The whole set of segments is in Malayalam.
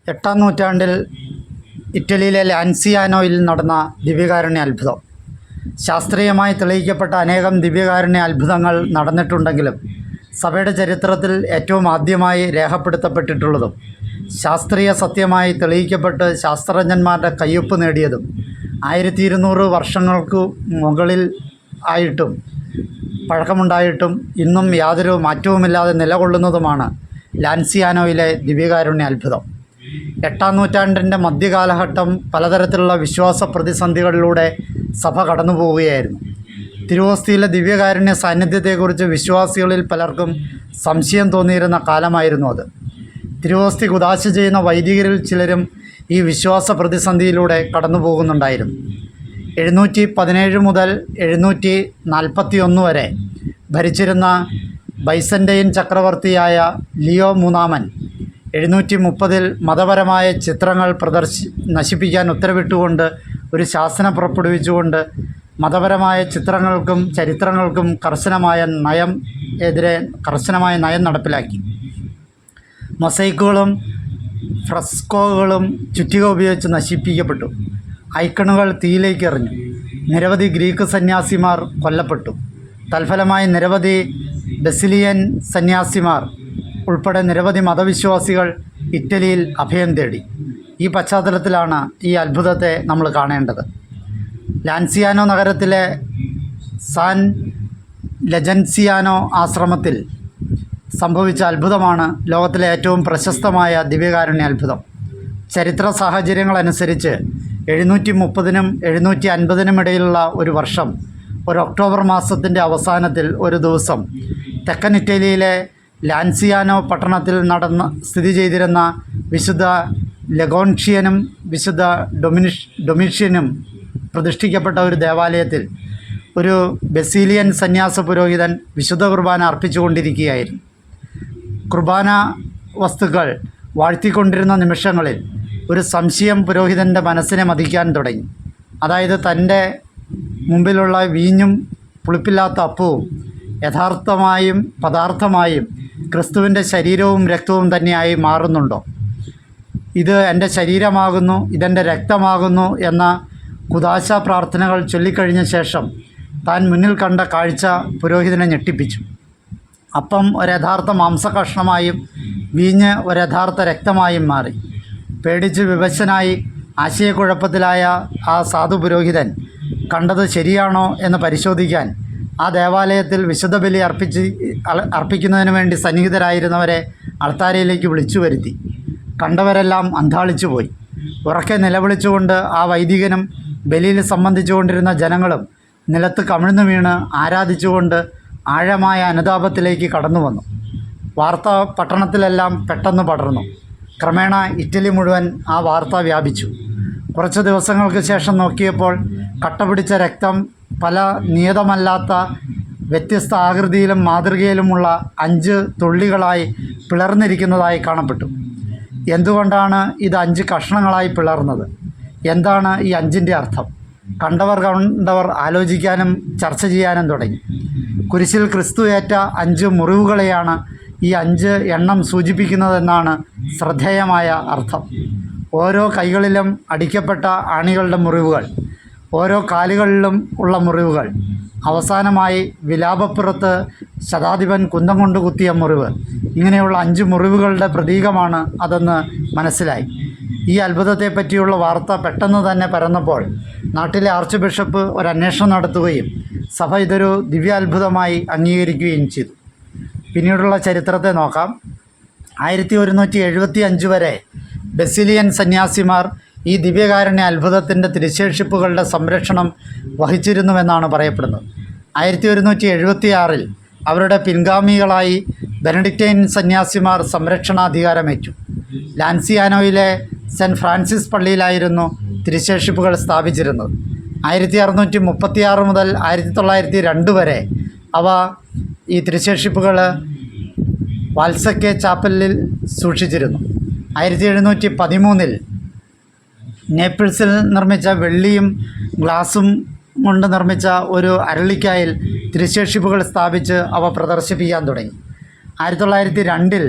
8-ാം നൂറ്റാണ്ടിൽ ഇറ്റലിയിലെ ലാൻസിയാനോയിൽ നടന്ന ദിവ്യകാരുണ്യ അത്ഭുതം. ശാസ്ത്രീയമായി തെളിയിക്കപ്പെട്ട അനേകം ദിവ്യകാരുണ്യ അത്ഭുതങ്ങൾ നടന്നിട്ടുണ്ടെങ്കിലും സഭയുടെ ചരിത്രത്തിൽ ഏറ്റവും ആദ്യമായി രേഖപ്പെടുത്തപ്പെട്ടിട്ടുള്ളതും ശാസ്ത്രീയ സത്യമായി തെളിയിക്കപ്പെട്ട് ശാസ്ത്രജ്ഞന്മാരുടെ കയ്യൊപ്പ് നേടിയതും 1200 വർഷങ്ങൾക്ക് മുകളിൽ ആയിട്ടും പഴക്കമുണ്ടായിട്ടും ഇന്നും യാതൊരു മാറ്റവുമില്ലാതെ നിലകൊള്ളുന്നതുമാണ് ലാൻസിയാനോയിലെ ദിവ്യകാരുണ്യ അത്ഭുതം. 8-ാം നൂറ്റാണ്ടിൻ്റെ മധ്യകാലഘട്ടം പലതരത്തിലുള്ള വിശ്വാസ പ്രതിസന്ധികളിലൂടെ സഭ കടന്നു പോവുകയായിരുന്നു. തിരുവോസ്തിയിലെ ദിവ്യകാരുണ്യ സാന്നിധ്യത്തെക്കുറിച്ച് വിശ്വാസികളിൽ പലർക്കും സംശയം തോന്നിയിരുന്ന കാലമായിരുന്നു അത്. തിരുവോസ്തി കുദാശ ചെയ്യുന്ന വൈദികരിൽ ചിലരും ഈ വിശ്വാസ പ്രതിസന്ധിയിലൂടെ കടന്നു പോകുന്നുണ്ടായിരുന്നു. 717 മുതൽ 741 വരെ ഭരിച്ചിരുന്ന ബൈസൻ്റെയിൻ ചക്രവർത്തിയായ ലിയോ മൂന്നാമൻ 730-ൽ മതപരമായ ചിത്രങ്ങൾ നശിപ്പിക്കാൻ ഉത്തരവിട്ടുകൊണ്ട് ഒരു ശാസനം പുറപ്പെടുവിച്ചുകൊണ്ട് മതപരമായ ചിത്രങ്ങൾക്കും ചരിത്രങ്ങൾക്കും കർശനമായ നയം നടപ്പിലാക്കി. മൊസൈക്കുകളും ഫ്രസ്കോകളും ചുറ്റിക ഉപയോഗിച്ച് നശിപ്പിക്കപ്പെട്ടു. ഐക്കണുകൾ തീയിലേക്ക് എറിഞ്ഞു. നിരവധി ഗ്രീക്ക് സന്യാസിമാർ കൊല്ലപ്പെട്ടു. തൽഫലമായി നിരവധി ബസിലിയൻ സന്യാസിമാർ ഉൾപ്പെടെ നിരവധി മതവിശ്വാസികൾ ഇറ്റലിയിൽ അഭയം തേടി. ഈ പശ്ചാത്തലത്തിലാണ് ഈ അത്ഭുതത്തെ നമ്മൾ കാണേണ്ടത്. ലാൻസിയാനോ നഗരത്തിലെ സാൻ ലജൻസിയാനോ ആശ്രമത്തിൽ സംഭവിച്ച അത്ഭുതമാണ് ലോകത്തിലെ ഏറ്റവും പ്രശസ്തമായ ദിവ്യകാരുണ്യ അത്ഭുതം. ചരിത്ര സാഹചര്യങ്ങളനുസരിച്ച് 730-നും 750-നും ഇടയിലുള്ള ഒരു വർഷം, ഒരു ഒക്ടോബർ മാസത്തിൻ്റെ അവസാനത്തിൽ ഒരു ദിവസം തെക്കൻ ഇറ്റലിയിലെ ലാൻസിയാനോ പട്ടണത്തിൽ സ്ഥിതി ചെയ്തിരുന്ന വിശുദ്ധ ലഗോൺഷ്യനും വിശുദ്ധ ഡൊമിഷ്യനും പ്രതിഷ്ഠിക്കപ്പെട്ട ഒരു ദേവാലയത്തിൽ ഒരു ബസീലിയൻ സന്യാസ പുരോഹിതൻ വിശുദ്ധ കുർബാന അർപ്പിച്ചുകൊണ്ടിരിക്കുകയായിരുന്നു. കുർബാന വസ്തുക്കൾ വാഴ്ത്തിക്കൊണ്ടിരുന്ന നിമിഷങ്ങളിൽ ഒരു സംശയം പുരോഹിതൻ്റെ മനസ്സിനെ മതിക്കാൻ തുടങ്ങി. അതായത് തൻ്റെ മുമ്പിലുള്ള വീഞ്ഞും പുളിപ്പില്ലാത്ത അപ്പവും യഥാർത്ഥമായും പദാർത്ഥമായും ക്രിസ്തുവിൻ്റെ ശരീരവും രക്തവും തന്നെയായി മാറുന്നുണ്ടോ? ഇത് എൻ്റെ ശരീരമാകുന്നു, ഇതെൻ്റെ രക്തമാകുന്നു എന്ന കുദാശ പ്രാർത്ഥനകൾ ചൊല്ലിക്കഴിഞ്ഞ ശേഷം താൻ മുന്നിൽ കണ്ട കാഴ്ച പുരോഹിതനെ ഞെട്ടിപ്പിച്ചു. അപ്പം ഒരു യഥാർത്ഥ മാംസകഷ്ണമായും വീഞ്ഞ് ഒരു യഥാർത്ഥ രക്തമായും മാറി. പേടിച്ച് വിവശനായി ആശയക്കുഴപ്പത്തിലായ ആ സാധു പുരോഹിതൻ കണ്ടത് ശരിയാണോ എന്ന് പരിശോധിക്കാൻ ആ ദേവാലയത്തിൽ വിശുദ്ധ ബലി അർപ്പിക്കുന്നതിന് വേണ്ടി സന്നിഹിതരായിരുന്നവരെ അൾത്താരയിലേക്ക് വിളിച്ചു വരുത്തി. കണ്ടവരെല്ലാം അന്ധാളിച്ചു പോയി. ഉറക്കെ നിലവിളിച്ചുകൊണ്ട് ആ വൈദികനും ബലിയിൽ സംബന്ധിച്ചുകൊണ്ടിരുന്ന ജനങ്ങളും നിലത്ത് കമിഴ്ന്നു വീണ് ആരാധിച്ചുകൊണ്ട് ആഴമായ അനുതാപത്തിലേക്ക് കടന്നു വന്നു. വാർത്ത പട്ടണത്തിലെല്ലാം പെട്ടെന്ന് പടർന്നു. ക്രമേണ ഇറ്റലി മുഴുവൻ ആ വാർത്ത വ്യാപിച്ചു. കുറച്ച് ദിവസങ്ങൾക്ക് ശേഷം നോക്കിയപ്പോൾ കട്ടപിടിച്ച രക്തം പല നിയതമല്ലാത്ത വ്യത്യസ്ത ആകൃതിയിലും മാതൃകയിലുമുള്ള 5 തുള്ളികളായി പിളർന്നിരിക്കുന്നതായി കാണപ്പെട്ടു. എന്തുകൊണ്ടാണ് ഇത് 5 കഷ്ണങ്ങളായി പിളർന്നത്? എന്താണ് ഈ 5ൻ്റെ അർത്ഥം? കണ്ടവർ ആലോചിക്കാനും ചർച്ച ചെയ്യാനും തുടങ്ങി. കുരിശിൽ ക്രിസ്തു ഏറ്റ 5 മുറിവുകളെയാണ് ഈ 5 എണ്ണം സൂചിപ്പിക്കുന്നതെന്നാണ് ശ്രദ്ധേയമായ അർത്ഥം. ഓരോ കൈകളിലും അടിക്കപ്പെട്ട ആണികളുടെ മുറിവുകൾ, ഓരോ കാലുകളിലും ഉള്ള മുറിവുകൾ, അവസാനമായി വിലാപപ്പുറത്ത് ശതാധിപൻ കുന്തം കൊണ്ട് കുത്തിയ മുറിവ്, ഇങ്ങനെയുള്ള 5 മുറിവുകളുടെ പ്രതീകമാണ് അതെന്ന് മനസ്സിലായി. ഈ അത്ഭുതത്തെപ്പറ്റിയുള്ള വാർത്ത പെട്ടെന്ന് തന്നെ പരന്നപ്പോൾ നാട്ടിലെ ആർച്ച് ബിഷപ്പ് ഒരു അന്വേഷണം നടത്തുകയും സഭ ഇതൊരു ദിവ്യാത്ഭുതമായി അംഗീകരിക്കുകയും ചെയ്തു. പിന്നീടുള്ള ചരിത്രത്തെ നോക്കാം. 1175 വരെ ബസിലിയൻ സന്യാസിമാർ ഈ ദിവ്യകാരുണ്യ അത്ഭുതത്തിൻ്റെ തിരുശേഷിപ്പുകളുടെ സംരക്ഷണം വഹിച്ചിരുന്നുവെന്നാണ് പറയപ്പെടുന്നത്. 1176-ൽ അവരുടെ പിൻഗാമികളായി ബെനഡിക്റ്റൈൻ സന്യാസിമാർ സംരക്ഷണാധികാരമേറ്റു. ലാൻസിയാനോയിലെ സെൻറ്റ് ഫ്രാൻസിസ് പള്ളിയിലായിരുന്നു തിരുശേഷിപ്പുകൾ സ്ഥാപിച്ചിരുന്നത്. 1636 മുതൽ 1902 വരെ ഈ തിരുശേഷിപ്പുകൾ വാൽസക്കെ ചാപ്പലിൽ സൂക്ഷിച്ചിരുന്നു. 1713-ൽ നേപ്പിൾസിൽ നിർമ്മിച്ച വെള്ളിയും ഗ്ലാസും കൊണ്ട് നിർമ്മിച്ച ഒരു അരളിക്കായിൽ തിരുശേഷിപ്പുകൾ സ്ഥാപിച്ച് അവ പ്രദർശിപ്പിക്കാൻ തുടങ്ങി. 1902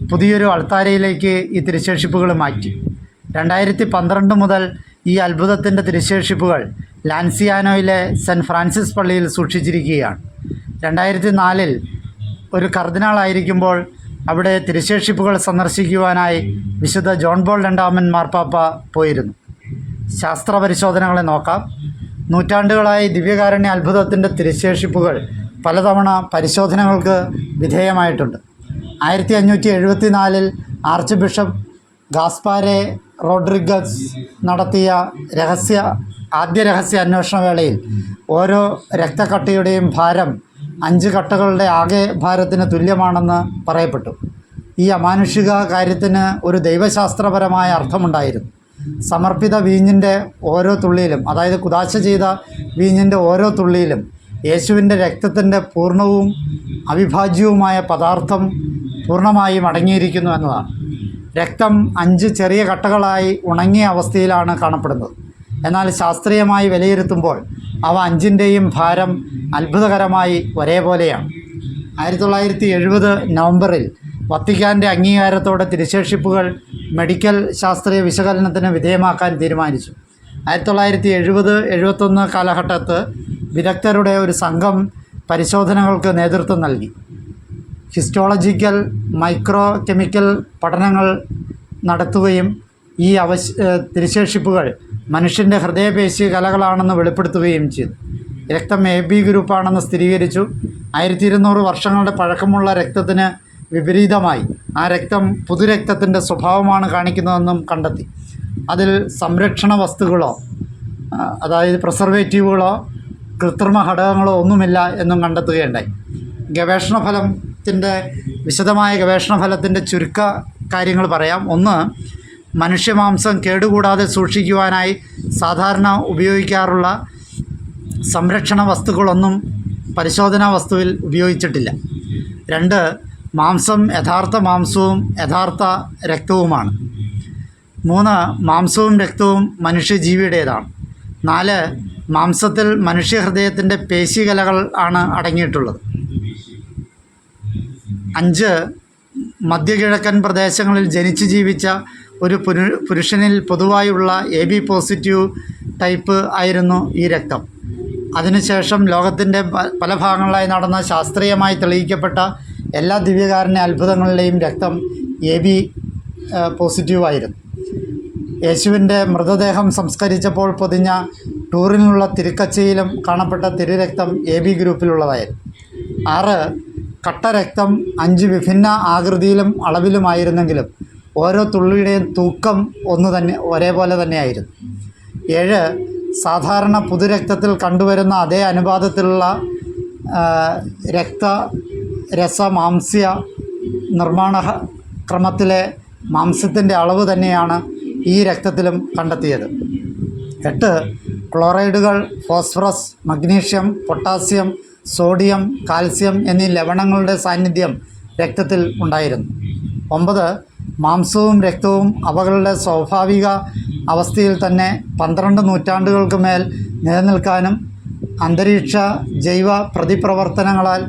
പുതിയൊരു അൾത്താരയിലേക്ക് ഈ തിരുശേഷിപ്പുകൾ മാറ്റി. 2012 മുതൽ ഈ അത്ഭുതത്തിൻ്റെ തിരുശേഷിപ്പുകൾ ലാൻസിയാനോയിലെ സെൻറ്റ് ഫ്രാൻസിസ് പള്ളിയിൽ സൂക്ഷിച്ചിരിക്കുകയാണ്. 2004 ഒരു കർദിനാളായിരിക്കുമ്പോൾ അവിടെ തിരുശേഷിപ്പുകൾ സന്ദർശിക്കുവാനായി വിശുദ്ധ ജോൺ പോൾ രണ്ടാമൻ മാർപ്പാപ്പ പോയിരുന്നു. ശാസ്ത്ര പരിശോധനകളെ നോക്കാം. നൂറ്റാണ്ടുകളായി ദിവ്യകാരുണ്യ അത്ഭുതത്തിൻ്റെ തിരുശേഷിപ്പുകൾ പലതവണ പരിശോധനകൾക്ക് വിധേയമായിട്ടുണ്ട്. 1574 ആർച്ച് ബിഷപ്പ് ഗാസ്പാരെ റോഡ്രിഗസ് നടത്തിയ ആദ്യ രഹസ്യ അന്വേഷണ വേളയിൽ ഓരോ രക്തക്കട്ടയുടെയും ഭാരം 5 കട്ടകളുടെ ആകെ ഭാരത്തിന് തുല്യമാണെന്ന് പറയപ്പെട്ടു. ഈ അമാനുഷിക കാര്യത്തിന് ഒരു ദൈവശാസ്ത്രപരമായ അർത്ഥമുണ്ടായിരുന്നു. സമർപ്പിത വീഞ്ഞിൻ്റെ ഓരോ തുള്ളിയിലും, അതായത് കുദാശ ചെയ്ത വീഞ്ഞിൻ്റെ ഓരോ തുള്ളിയിലും യേശുവിൻ്റെ രക്തത്തിൻ്റെ പൂർണ്ണവും അവിഭാജ്യവുമായ പദാർത്ഥം പൂർണ്ണമായും അടങ്ങിയിരിക്കുന്നു എന്നതാണ്. രക്തം 5 ചെറിയ കട്ടകളായി ഉണങ്ങിയ അവസ്ഥയിലാണ് കാണപ്പെടുന്നത്. എന്നാൽ ശാസ്ത്രീയമായി വിലയിരുത്തുമ്പോൾ അവ 5ൻ്റെയും ഭാരം അത്ഭുതകരമായി ഒരേപോലെയാണ്. 1970 നവംബറിൽ വത്തിക്കാൻ്റെ അംഗീകാരത്തോടെ തിരുശേഷിപ്പുകൾ മെഡിക്കൽ ശാസ്ത്രീയ വിശകലനത്തിന് വിധേയമാക്കാൻ തീരുമാനിച്ചു. 1970-71 കാലഘട്ടത്ത് വിദഗ്ധരുടെ ഒരു സംഘം പരിശോധനകൾക്ക് നേതൃത്വം നൽകി. ഹിസ്റ്റോളജിക്കൽ, മൈക്രോ കെമിക്കൽ പഠനങ്ങൾ നടത്തുകയും ഈ തിരുശേഷിപ്പുകൾ മനുഷ്യൻ്റെ ഹൃദയപേശി കലകളാണെന്ന് വെളിപ്പെടുത്തുകയും ചെയ്തു. രക്തം AB ഗ്രൂപ്പാണെന്ന് സ്ഥിരീകരിച്ചു. 1200 വർഷങ്ങളുടെ പഴക്കമുള്ള രക്തത്തിന് വിപരീതമായി ആ രക്തം പുതുരക്തത്തിൻ്റെ സ്വഭാവമാണ് കാണിക്കുന്നതെന്നും കണ്ടെത്തി. അതിൽ സംരക്ഷണ വസ്തുക്കളോ, അതായത് പ്രിസർവേറ്റീവുകളോ കൃത്രിമ ഘടകങ്ങളോ ഒന്നുമില്ല എന്നും കണ്ടെത്തുകയുണ്ടായി. വിശദമായ ഗവേഷണ ഫലത്തിൻ്റെ ചുരുക്ക കാര്യങ്ങൾ പറയാം. 1. മനുഷ്യമാംസം കേടുകൂടാതെ സൂക്ഷിക്കുവാനായി സാധാരണ ഉപയോഗിക്കാറുള്ള സംരക്ഷണ വസ്തുക്കളൊന്നും പരിശോധനാ വസ്തുവിൽ ഉപയോഗിച്ചിട്ടില്ല. 2. മാംസം യഥാർത്ഥ മാംസവും യഥാർത്ഥ രക്തവുമാണ്. 3. മാംസവും രക്തവും മനുഷ്യജീവിയുടേതാണ്. 4. മാംസത്തിൽ മനുഷ്യഹൃദയത്തിൻ്റെ പേശികലകൾ ആണ് അടങ്ങിയിട്ടുള്ളത്. 5. മധ്യകിഴക്കൻ പ്രദേശങ്ങളിൽ ജനിച്ചു ജീവിച്ച ഒരു പുരുഷനിൽ പൊതുവായുള്ള AB പോസിറ്റീവ് ടൈപ്പ് ആയിരുന്നു ഈ രക്തം. അതിനുശേഷം ലോകത്തിൻ്റെ പല ഭാഗങ്ങളിലായി നടന്ന ശാസ്ത്രീയമായി തെളിയിക്കപ്പെട്ട എല്ലാ ദിവ്യകാരുണ്യ അത്ഭുതങ്ങളിലെയും രക്തം AB പോസിറ്റീവായിരുന്നു. യേശുവിൻ്റെ മൃതദേഹം സംസ്കരിച്ചപ്പോൾ പൊതിഞ്ഞ ടൂറിനുള്ള തിരുക്കച്ചയിലും കാണപ്പെട്ട തിരുരക്തം AB ഗ്രൂപ്പിലുള്ളതായിരുന്നു. 6. കട്ടരക്തം 5 വിഭിന്ന ആകൃതിയിലും അളവിലുമായിരുന്നെങ്കിലും ഓരോ തുള്ളിയുടെയും തൂക്കം ഒരേപോലെ തന്നെയായിരുന്നു. 7. സാധാരണ പുതുരക്തത്തിൽ കണ്ടുവരുന്ന അതേ അനുപാതത്തിലുള്ള രസമാംസ്യ നിർമ്മാണ ക്രമത്തിലെ മാംസ്യത്തിൻ്റെ അളവ് തന്നെയാണ് ഈ രക്തത്തിലും കണ്ടെത്തിയത്. 8. ക്ലോറൈഡുകൾ, phosphorus, magnesium, potassium, sodium, calcium എന്നീ ലവണങ്ങളുടെ സാന്നിധ്യം രക്തത്തിൽ ഉണ്ടായിരുന്നു. 9. മാംസവും രക്തവും അവകളുടെ സ്വാഭാവിക അവസ്ഥയിൽ തന്നെ 12 നൂറ്റാണ്ടുകൾക്ക് മേൽ നിലനിൽക്കാനും അന്തരീക്ഷ ജൈവ പ്രതിപ്രവർത്തനങ്ങളാൽ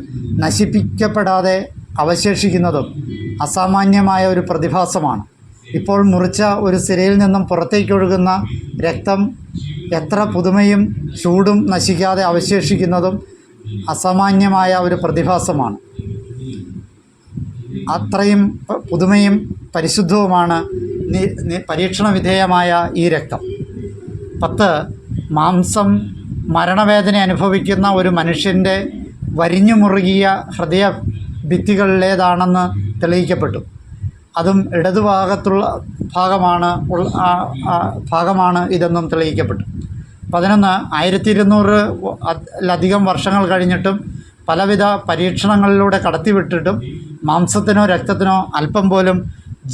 നശിപ്പിക്കപ്പെടാതെ അവശേഷിക്കുന്നതും അസാമാന്യമായ ഒരു പ്രതിഭാസമാണ്. ഇപ്പോൾ മുറിച്ച ഒരു സിരയിൽ നിന്നും പുറത്തേക്കൊഴുകുന്ന രക്തം എത്ര പുതുമയും ചൂടും നശിക്കാതെ അവശേഷിക്കുന്നതും അസാമാന്യമായ ഒരു പ്രതിഭാസമാണ്. അത്രയും പുതുമയും പരിശുദ്ധവുമാണ് പരീക്ഷണ വിധേയമായ ഈ രക്തം. 10. മാംസം മരണവേദന അനുഭവിക്കുന്ന ഒരു മനുഷ്യൻ്റെ വരിഞ്ഞു മുറുകിയ ഹൃദയ ഭിത്തികളിലേതാണെന്ന് തെളിയിക്കപ്പെട്ടു. അതും ഇടതുഭാഗത്തുള്ള ഭാഗമാണ് ഇതെന്നും തെളിയിക്കപ്പെട്ടു. 11. 1200 വർഷങ്ങൾ കഴിഞ്ഞിട്ടും പലവിധ പരീക്ഷണങ്ങളിലൂടെ കടത്തിവിട്ടിട്ടും മാംസത്തിനോ രക്തത്തിനോ അല്പം പോലും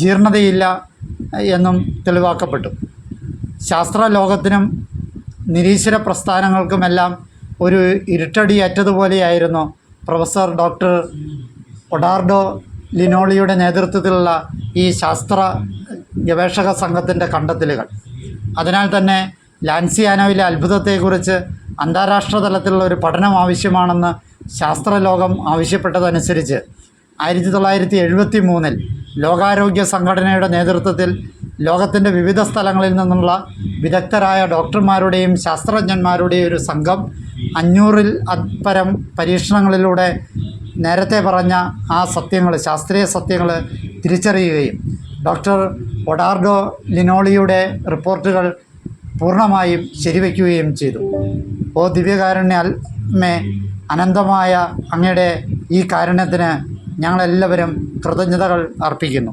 ജീർണതയില്ല എന്നും തെളിവാക്കപ്പെട്ടു. ശാസ്ത്രലോകത്തിനും നിരീശ്വര പ്രസ്ഥാനങ്ങൾക്കുമെല്ലാം ഒരു ഇരുട്ടടിയേറ്റതുപോലെയായിരുന്നു പ്രൊഫസർ ഡോക്ടർ ഒഡാർഡോ ലിനോളിയുടെ നേതൃത്വത്തിലുള്ള ഈ ശാസ്ത്ര ഗവേഷക സംഘത്തിൻ്റെ കണ്ടെത്തലുകൾ. അതിനാൽ തന്നെ ലാൻസിയാനോയിലെ അത്ഭുതത്തെക്കുറിച്ച് അന്താരാഷ്ട്ര തലത്തിലുള്ള ഒരു പഠനം ആവശ്യമാണെന്ന് ശാസ്ത്രലോകം ആവശ്യപ്പെട്ടതനുസരിച്ച് 1973 ലോകാരോഗ്യ സംഘടനയുടെ നേതൃത്വത്തിൽ ലോകത്തിൻ്റെ വിവിധ സ്ഥലങ്ങളിൽ നിന്നുള്ള വിദഗ്ധരായ ഡോക്ടർമാരുടെയും ശാസ്ത്രജ്ഞന്മാരുടെയും ഒരു സംഘം 500-ൽ പരം പരീക്ഷണങ്ങളിലൂടെ നേരത്തെ പറഞ്ഞ ആ സത്യങ്ങൾ, ശാസ്ത്രീയ സത്യങ്ങൾ തിരിച്ചറിയുകയും ഡോക്ടർ ഒഡാർഡോ ലിനോളിയുടെ റിപ്പോർട്ടുകൾ പൂർണ്ണമായും ശരിവയ്ക്കുകയും ചെയ്തു. ഓ ദിവ്യകാരുണ്യമേ, അനന്തമായ അങ്ങയുടെ ഈ കാരുണ്യത്തിന് ഞങ്ങളെല്ലാവരും കൃതജ്ഞതകൾ അർപ്പിക്കുന്നു.